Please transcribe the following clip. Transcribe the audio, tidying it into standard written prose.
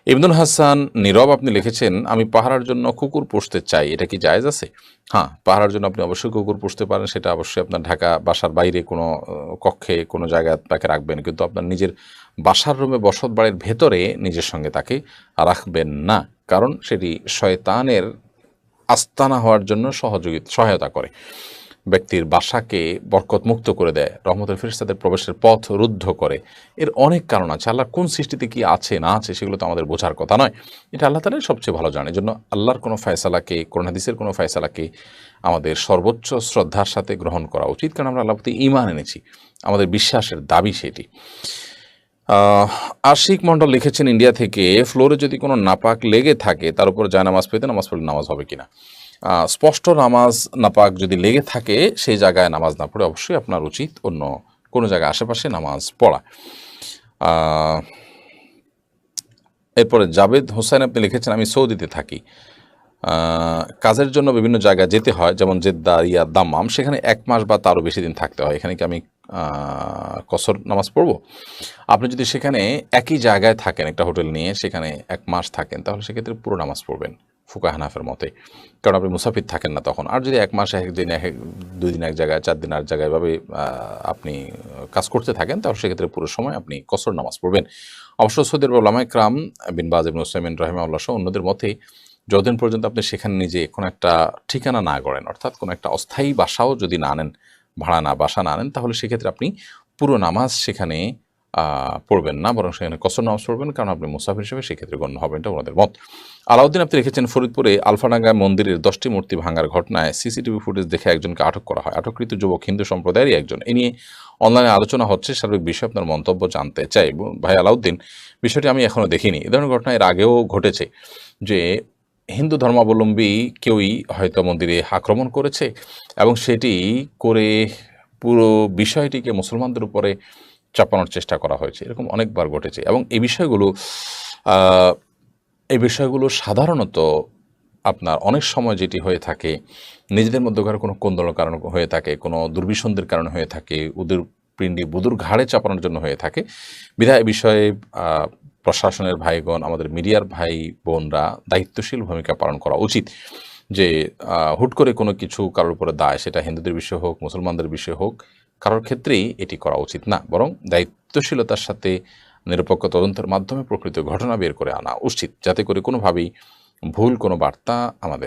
ইবনুল হাসান নীরব আপনি লিখেছেন, আমি পাহারার জন্য কুকুর পুষতে চাই, এটা কি জায়েজ আছে? হ্যাঁ, পাহারার জন্য আপনি অবশ্যই কুকুর পুষতে পারেন। সেটা অবশ্যই আপনার ঢাকা বাসার বাইরে কোনো কক্ষে কোনো জায়গায় তাকে রাখবেন, কিন্তু আপনার নিজের বাসার রুমে বসত বাড়ির ভেতরে নিজের সঙ্গে তাকে রাখবেন না, কারণ সেটি শয়তানের আস্তানা হওয়ার জন্য সহায়তা করে, ব্যক্তির বাসাকে বরকত মুক্ত করে দেয়, রহমতের ফেরেশতাদের প্রবেশের পথ রুদ্ধ করে। এর অনেক কারণ আছে। আল্লাহর কোন সৃষ্টিতে কি আছে না আছে সেগুলো তো আমাদের বোঝার কথা নয়। এটা আল্লাহ তাআলাই সবচেয়ে ভালো জানে। এজন্য আল্লাহর কোনো ফয়সালাকে, কোরআন হাদিসের কোনো ফয়সালাকে আমাদের সর্বোচ্চ শ্রদ্ধার সাথে গ্রহণ করা উচিত, কারণ আমরা আল্লাহর প্রতি ঈমান এনেছি, আমাদের বিশ্বাসের দাবি সেটি। আশিক মণ্ডল লিখেছেন ইন্ডিয়া থেকে, ফ্লোরে যদি কোনো নাপাক লেগে থাকে তার উপর জায়নামাজ পেতে নামাজ পড়লে নামাজ হবে কিনা? স্পষ্ট নামাজ নাপাক যদি লেগে থাকে সেই জায়গায় নামাজ না পড়ে অবশ্যই আপনার উচিত অন্য কোনো জায়গায় আশেপাশে নামাজ পড়া। এরপরে জাবেদ হোসেন আপনি লিখেছেন, আমি সৌদিতে থাকি, কাজের জন্য বিভিন্ন জায়গায় যেতে হয়, যেমন জেদ্দা, রিয়াদ, দাম্মাম, সেখানে 1 মাস বা তারও বেশি দিন থাকতে হয়। এখানে কি আমি কসর নামাজ পড়ব? আপনি যদি সেখানে একই জায়গায় থাকেন, একটা হোটেল নিয়ে সেখানে 1 মাস থাকেন, তাহলে সেক্ষেত্রে পুরো নামাজ পড়বেন ফুকাহা হানাফের মতে, কারণ আপনি মুসাফির থাকেন না তখন। আর যদি 1 মাস 1 দিন 2 দিন এক জায়গায়, 4 দিন আর জায়গায় এভাবে আপনি কাজ করতে থাকেন, তাহলে সেক্ষেত্রে পুরো সময় আপনি কসর নামাজ পড়বেন। অবশ্য সৌদি আরবের উলামা ইকরাম বিন বাজ, ইবনে উসাইমিন রাহিমাহুল্লাহ সহ অন্যদের মতে, যতদিন পর্যন্ত আপনি সেখানে নিজে কোনো একটা ঠিকানা না গড়েন, অর্থাৎ কোনো একটা অস্থায়ী বাসাও যদি না নেন, ভাড়া না বাসা না নেন, তাহলে সেক্ষেত্রে আপনি পুরো নামাজ সেখানে পড়বেন না, বরং সেখানে কসর নামাজ পড়বেন, কারণ আপনি মুসাফির হিসেবে সেক্ষেত্রে গণ্য হবেন। এটা ওনাদের মত। আলাউদ্দিন আপনি লিখেছেন, ফরিদপুরে আলফাডাঙ্গা মন্দিরের 10টি মূর্তি ভাঙার ঘটনায় সিসিটিভি ফুটেজ দেখে একজনকে আটক করা হয়। আটককৃত যুবক হিন্দু সম্প্রদায়েরই একজন। এ নিয়ে অনলাইনে আলোচনা হচ্ছে, সার্বিক বিষয়ে আপনার মন্তব্য জানতে চাই। ভাই আলাউদ্দিন, বিষয়টি আমি এখনও দেখিনি। এ ধরনের ঘটনা এর আগেও ঘটেছে যে হিন্দু ধর্মাবলম্বী কেউই হয়তো মন্দিরে আক্রমণ করেছে এবং সেটি করে পুরো বিষয়টিকে মুসলমানদের উপরে চাপানোর চেষ্টা করা হয়েছে। এরকম অনেকবার ঘটেছে এবং এই বিষয়গুলো সাধারণত আপনার অনেক সময় যেটি হয়ে থাকে, নিজেদের মধ্যকার কোনো কোন্দলের কারণে হয়ে থাকে, কোনো দুর্বিসন্ধির কারণে হয়ে থাকে, উদুর পিণ্ডি বুদুর ঘাড়ে চাপানোর জন্য হয়ে থাকে। বিধায় এ বিষয়ে প্রশাসনের ভাইগণ, আমাদের মিডিয়ার ভাই বোনরা দায়িত্বশীল ভূমিকা পালন করা উচিত। যে হুট করে কোনো কিছু কারোর উপরে দায়, সেটা হিন্দুদের বিষয় হোক, মুসলমানদের বিষয় হোক, কারোর ক্ষেত্রেই এটি করা উচিত না, বরং দায়িত্বশীলতার সাথে নিরপেক্ষ তদন্তের মাধ্যমে প্রকৃত ঘটনা বের করে আনা উচিত, যাতে করে কোনোভাবেই ভুল কোনো বার্তা আমাদের